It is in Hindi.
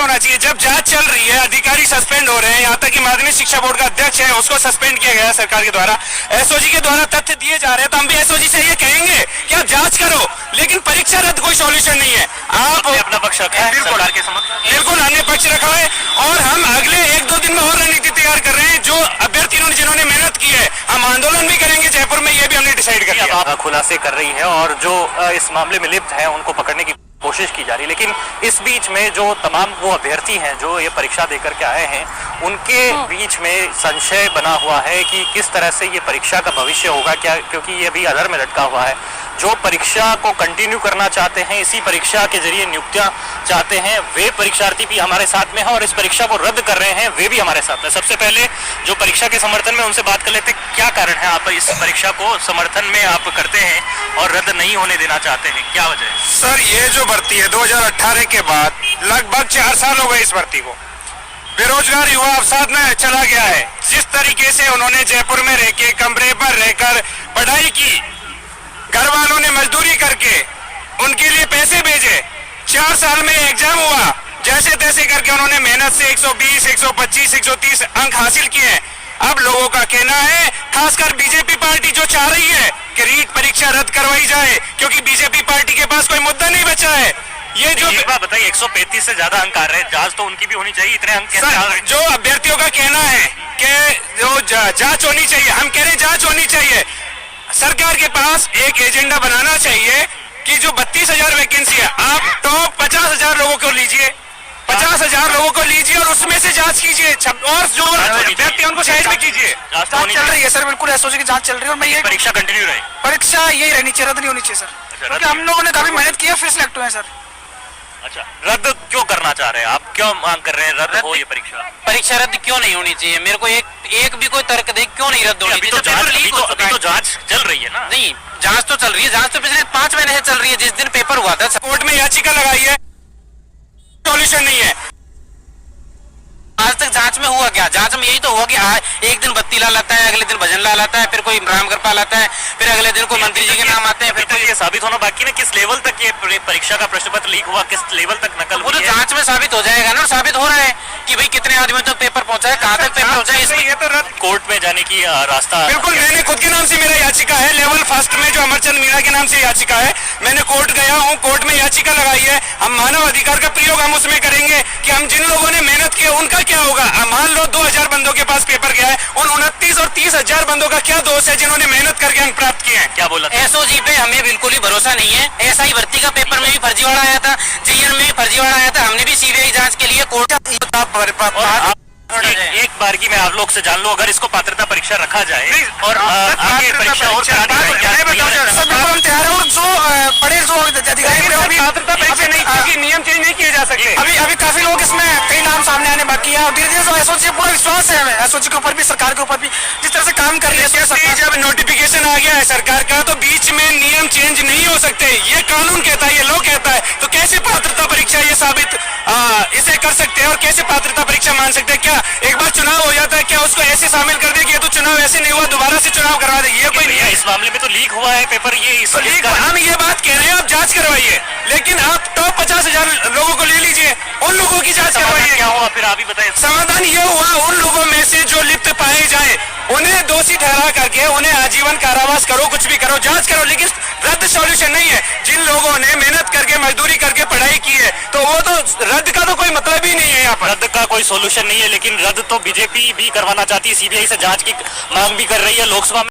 होना चाहिए। जब जांच चल रही है, अधिकारी सस्पेंड हो रहे हैं, यहाँ तक कि माध्यमिक शिक्षा बोर्ड का अध्यक्ष है उसको सस्पेंड किया गया है सरकार के द्वारा, एसओजी के द्वारा तथ्य दिए जा रहे हैं, तो हम भी एसओजी से ये कहेंगे कि आप जांच करो, लेकिन परीक्षा रद्द कोई सॉल्यूशन नहीं है। आप अपना पक्ष रखा है सरकार के समक्ष? बिल्कुल हमने पक्ष रखा है और हम अगले 1-2 दिन में और रणनीति तैयार कर रहे हैं। जो अभ्यर्थी जिन्होंने मेहनत की है, हम आंदोलन भी करेंगे जयपुर में, ये भी हमने डिसाइड कर लिया। आप खुलासे कर रही है और जो इस मामले में लिप्त है उनको पकड़ने की कोशिश की जा रही है, लेकिन इस बीच में जो तमाम वो अभ्यर्थी हैं जो ये परीक्षा देकर के आए हैं, उनके बीच में संशय बना हुआ है कि किस तरह से ये परीक्षा का भविष्य होगा क्या, क्योंकि ये भी अधर में लटका हुआ है। जो परीक्षा को कंटिन्यू करना चाहते हैं, इसी परीक्षा के जरिए नियुक्तियां चाहते हैं, वे परीक्षार्थी भी हमारे साथ में हैं और इस परीक्षा को रद्द कर रहे हैं वे भी हमारे साथ में। सबसे पहले जो परीक्षा के समर्थन में उनसे बात कर लेते, क्या कारण है आप इस परीक्षा को समर्थन में आप करते हैं और रद्द नहीं होने देना चाहते हैं, क्या वजह है? सर, ये जो भर्ती है 2018 के बाद लगभग 4 साल हो गए इस भर्ती को। बेरोजगार युवा अवसाद में चला गया है। जिस तरीके से उन्होंने जयपुर में रह के कमरे पर रहकर पढ़ाई की, घर वालों ने मजदूरी करके उनके लिए पैसे भेजे, 4 साल में एग्जाम हुआ, जैसे तैसे करके उन्होंने मेहनत से 120, 125, 130 अंक हासिल किए। अब लोगों का कहना है, खासकर बीजेपी पार्टी जो चाह रही है कि रीट परीक्षा रद्द करवाई जाए, क्योंकि बीजेपी पार्टी के पास कोई मुद्दा नहीं बचा है। ये जो बात बताइए, 135 से ज्यादा अंक आ रहे हैं, जांच तो उनकी भी होनी चाहिए, इतने अंक कैसे आ रहे हैं? जो अभ्यर्थियों का कहना है कि जो जांच होनी चाहिए, हम कह रहे हैं जांच होनी चाहिए। सरकार के पास एक एजेंडा बनाना चाहिए कि जो 32,000 वैकेंसी है, आप टॉप 50,000 लोगों को लीजिए, 50,000 लोगों को लीजिए और उसमें से जांच कीजिए और जो व्यक्ति उनको सहज में कीजिए। जांच चल रही है सर, बिल्कुल एसओजी की जांच चल रही है और मैं ये परीक्षा कंटिन्यू रहे, परीक्षा यही रहनी चाहिए, रद्द नहीं होनी चाहिए सर, क्योंकि हम लोगों ने काफी मेहनत की है, फिर सिलेक्ट हुए हैं सर। अच्छा, रद्द क्यों करना चाह रहे हैं आप, क्यों मांग कर रहे हैं रद्द हो ये परीक्षा? परीक्षा रद्द क्यों नहीं होनी चाहिए? मेरे को एक भी कोई तर्क दे क्यों नहीं रद्द होनी चाहिए? अभी तो जांच चल रही है ना? नहीं, जांच तो चल रही है, जांच तो पिछले 5 महीने से चल रही है। जिस दिन पेपर हुआ था कोर्ट में याचिका लगाई है, सॉल्यूशन नहीं है। आज तक जांच में हुआ क्या? जांच में यही तो हुआ कि एक दिन बत्ती लाल आता है, अगले दिन भजन लाल आता है, फिर कोई राम कृपाल आता है, फिर अगले दिन कोई मंत्री जी के नाम आते हैं, फिर ये साबित होना बाकी ना किस लेवल तक ये परीक्षा का प्रश्न पत्र लीक हुआ, किस लेवल तक नकल वो तो जांच में साबित हो जाएगा ना। साबित हो रहा है कि भाई कितने आदमी तक पेपर पहुंचा है, कहाँ तक पेपर पहुंचा है, इसमें ये तो रद्द कोर्ट में जाने की रास्ता। बिल्कुल, मैंने खुद के नाम से मेरा याचिका है, लेवल फर्स्ट में जो अमरचंद मीणा के नाम से याचिका है, मैंने कोर्ट गया हूँ, कोर्ट में याचिका लगाई है। हम मानव अधिकार का प्रयोग हम उसमें करेंगे कि हम जिन लोगों ने मेहनत की उनका क्या होगा। मान लो 2,000 बंदों के पास पेपर गया है, उन 29 और 30,000 बंदों का क्या दोष है जिन्होंने मेहनत करके अंक प्राप्त किए हैं? क्या बोला? एसओजी पे हमें बिल्कुल ही भरोसा नहीं है। एसआई भर्ती का पेपर में भी फर्जीवाड़ा आया था, जेईई में भी फर्जीवाड़ा आया था, हमने भी सीबीआई जांच के लिए कोर्ट एक बार की मैं आप लोग से जान लूं, अगर इसको पात्रता परीक्षा रखा जाए और आगे परीक्षा और करानी है, जो बड़े जो अधिकारी पात्रता परीक्षा नहीं, क्योंकि नियम चेंज नहीं किए जा सकते। अभी काफी लोग इसमें कई नाम सामने आने बाकी है और धीरे धीरे एसओजी से पूरा विश्वास है हमें, एसओजी के ऊपर भी, सरकार के ऊपर भी, जिस तरह से काम कर रही है। जब नोटिफिकेशन आ गया है सरकार का, तो बीच में नियम चेंज नहीं हो सकते, ये कानून कहता है, ये लॉ कहता है। तो कैसे पात्रता परीक्षा ये साबित इसे कर सकते हैं और कैसे पात्रता परीक्षा मान सकते हैं? क्या एक बार चुनाव हो जाता है, क्या उसको ऐसे शामिल कर दे कि ये तो चुनाव ऐसे नहीं हुआ, दोबारा से चुनाव करवा दे? ये कोई नहीं है। इस मामले में तो लीक हुआ है पेपर, ये हम ये बात कह रहे हैं, आप जांच करवाइए, लेकिन आप टॉप 50,000 लोगों को ले लीजिए, उन लोगों की जांच करवाइए। क्या हुआ फिर आप ही बताइए? समाधान ये हुआ, उन लोगों में से जो लिप्त पाए जाए उन्हें दोषी ठहरा करके उन्हें आजीवन कारावास करो, कुछ भी करो, जांच करो, लेकिन रद्द सॉल्यूशन नहीं है। जिन लोगों ने मेहनत करके मजदूरी करके पढ़ाई की है, तो वो तो रद्द का तो कोई मतलब ही नहीं है। यहाँ पर रद्द का कोई सोल्यूशन नहीं है, लेकिन रद्द तो बीजेपी भी करवाना चाहती है, सीबीआई से जांच की मांग भी कर रही है लोकसभा में।